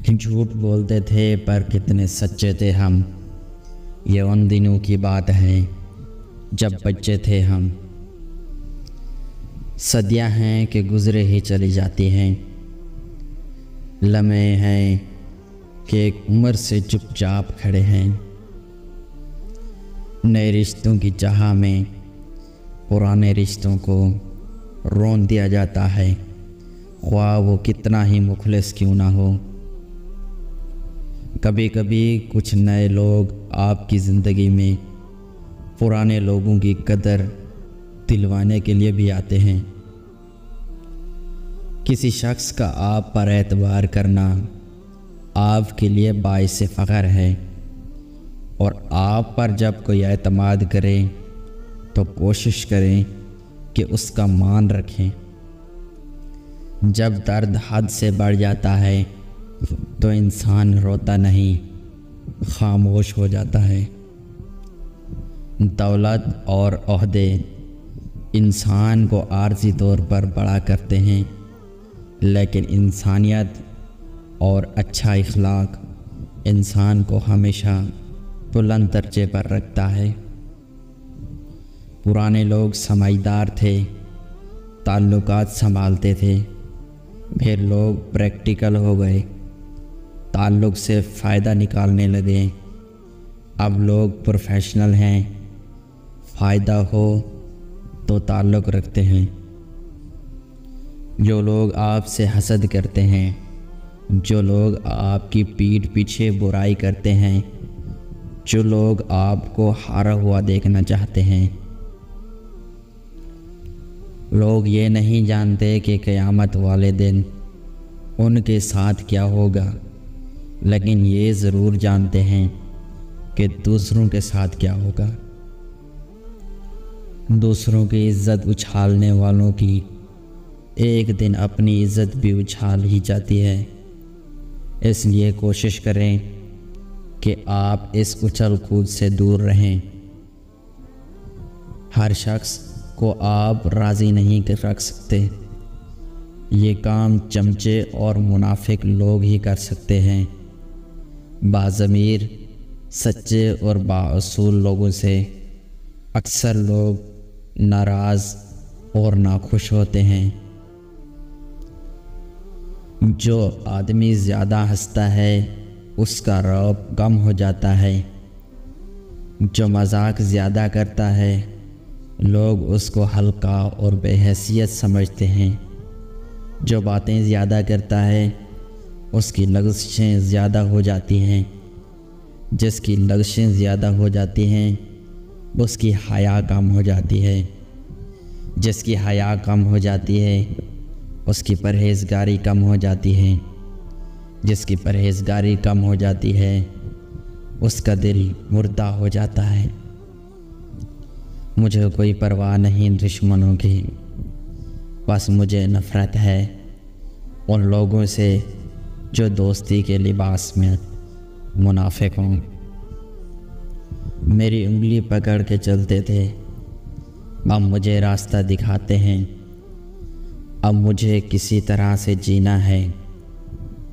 جھوٹ بولتے تھے پر کتنے سچے تھے ہم، یہ ان دنوں کی بات ہے جب بچے تھے ہم۔ صدیاں ہیں کہ گزرے ہی چلی جاتی ہیں، لمحے ہیں کہ ایک عمر سے چپ چاپ کھڑے ہیں۔ نئے رشتوں کی چاہ میں پرانے رشتوں کو رون دیا جاتا ہے، خواہ وہ کتنا ہی مخلص کیوں نہ ہو۔ کبھی کبھی کچھ نئے لوگ آپ کی زندگی میں پرانے لوگوں کی قدر دلوانے کے لیے بھی آتے ہیں۔ کسی شخص کا آپ پر اعتبار کرنا آپ کے لیے باعث فخر ہے، اور آپ پر جب کوئی اعتماد کرے تو کوشش کریں کہ اس کا مان رکھیں۔ جب درد حد سے بڑھ جاتا ہے تو انسان روتا نہیں، خاموش ہو جاتا ہے۔ دولت اور عہدے انسان کو عارضی طور پر بڑا کرتے ہیں، لیکن انسانیت اور اچھا اخلاق انسان کو ہمیشہ بلند درجے پر رکھتا ہے۔ پرانے لوگ سمجھدار تھے، تعلقات سنبھالتے تھے، پھر لوگ پریکٹیکل ہو گئے، تعلق سے فائدہ نکالنے لگے۔ اب لوگ پروفیشنل ہیں، فائدہ ہو تو تعلق رکھتے ہیں۔ جو لوگ آپ سے حسد کرتے ہیں، جو لوگ آپ کی پیٹھ پیچھے برائی کرتے ہیں، جو لوگ آپ کو ہارا ہوا دیکھنا چاہتے ہیں، لوگ یہ نہیں جانتے کہ قیامت والے دن ان کے ساتھ کیا ہوگا، لیکن یہ ضرور جانتے ہیں کہ دوسروں کے ساتھ کیا ہوگا۔ دوسروں کی عزت اچھالنے والوں کی ایک دن اپنی عزت بھی اچھال ہی جاتی ہے۔ اس لیے کوشش کریں کہ آپ اس اچھل کود سے دور رہیں۔ ہر شخص کو آپ راضی نہیں رکھ سکتے، یہ کام چمچے اور منافق لوگ ہی کر سکتے ہیں۔ باضمیر، سچے اور بااصول لوگوں سے اکثر لوگ ناراض اور ناخوش ہوتے ہیں۔ جو آدمی زیادہ ہنستا ہے اس کا رعب کم ہو جاتا ہے، جو مذاق زیادہ کرتا ہے لوگ اس کو ہلکا اور بے حیثیت سمجھتے ہیں۔ جو باتیں زیادہ کرتا ہے اس کی لغزشیں زیادہ ہو جاتی ہیں، جس کی لغزشیں زیادہ ہو جاتی ہیں اس کی حیا کم ہو جاتی ہے، جس کی حیا کم ہو جاتی ہے اس کی پرہیزگاری کم ہو جاتی ہے، جس کی پرہیزگاری کم ہو جاتی ہے اس کا دل مردہ ہو جاتا ہے۔ مجھے کوئی پرواہ نہیں دشمنوں کی، بس مجھے نفرت ہے ان لوگوں سے جو دوستی کے لباس میں منافق ہوں۔ میری انگلی پکڑ کے چلتے تھے، اب مجھے راستہ دکھاتے ہیں۔ اب مجھے کسی طرح سے جینا ہے،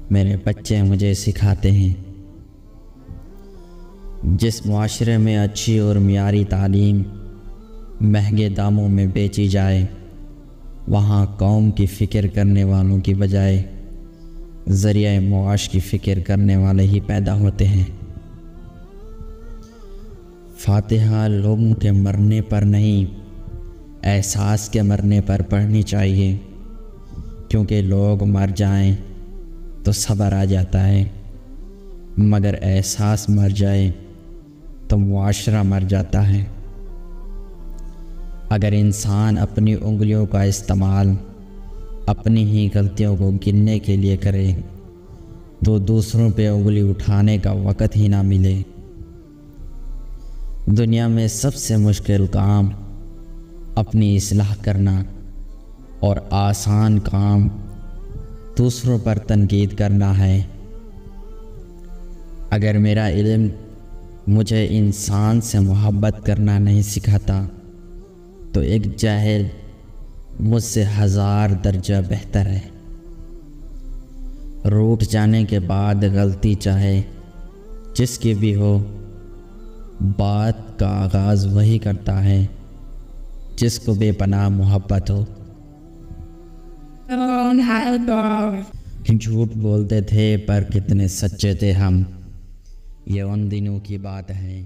میرے بچے مجھے سکھاتے ہیں۔ جس معاشرے میں اچھی اور معیاری تعلیم مہنگے داموں میں بیچی جائے، وہاں قوم کی فکر کرنے والوں کی بجائے ذریعہ معاش کی فکر کرنے والے ہی پیدا ہوتے ہیں۔ فاتحہ لوگوں کے مرنے پر نہیں، احساس کے مرنے پر پڑھنی چاہیے، کیونکہ لوگ مر جائیں تو صبر آ جاتا ہے، مگر احساس مر جائے تو معاشرہ مر جاتا ہے۔ اگر انسان اپنی انگلیوں کا استعمال اپنی ہی غلطیوں کو گننے کے لیے کرے تو دوسروں پہ انگلی اٹھانے کا وقت ہی نہ ملے۔ دنیا میں سب سے مشکل کام اپنی اصلاح کرنا اور آسان کام دوسروں پر تنقید کرنا ہے۔ اگر میرا علم مجھے انسان سے محبت کرنا نہیں سکھاتا تو ایک جاہل مجھ سے 1000 درجہ بہتر ہے۔ روٹھ جانے کے بعد غلطی چاہے جس کی بھی ہو، بات کا آغاز وہی کرتا ہے جس کو بے پناہ محبت ہو۔ جھوٹ بولتے تھے پر کتنے سچے تھے ہم، یہ ان دنوں کی بات ہے۔